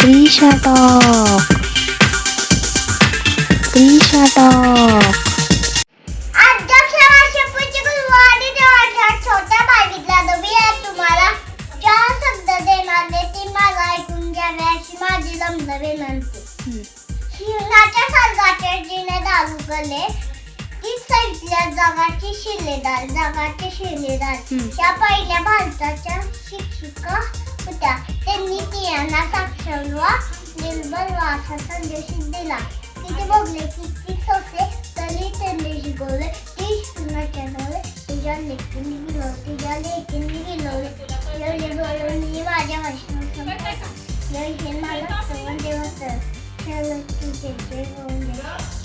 Prisha talk. Prisha talk. अध्यक्ष वर्षपूर्ती गुरुवारी देवाच्या छोट्या बागेतला दबी आहे. तुम्हाला चार शब्द देणार आहे, ती मला ऐकून घ्यावे अशी माझी नम्र विनंती. शिवणाच्या सर्गाचे जिने दारू गले, ती सैतल्या जगाची शिलेदार, जगाची शिलेदार. त्या पहिल्या भारताच्या शिक्षिका होत्या. त्यांनी स्त्रियांना साक्षरवा, निर्बलवाचा संदेश दिला. किती बघले, किती सोसले, तरी त्यांनी शिकवले. ती शिवणाच्या डोळे तुझ्या लेकीने गिलवले, तुझ्या लेकीने गिलवले. एवढे बोलून मी माझ्या वैष्णव मला सवय देवत तुझे जय होऊन दे.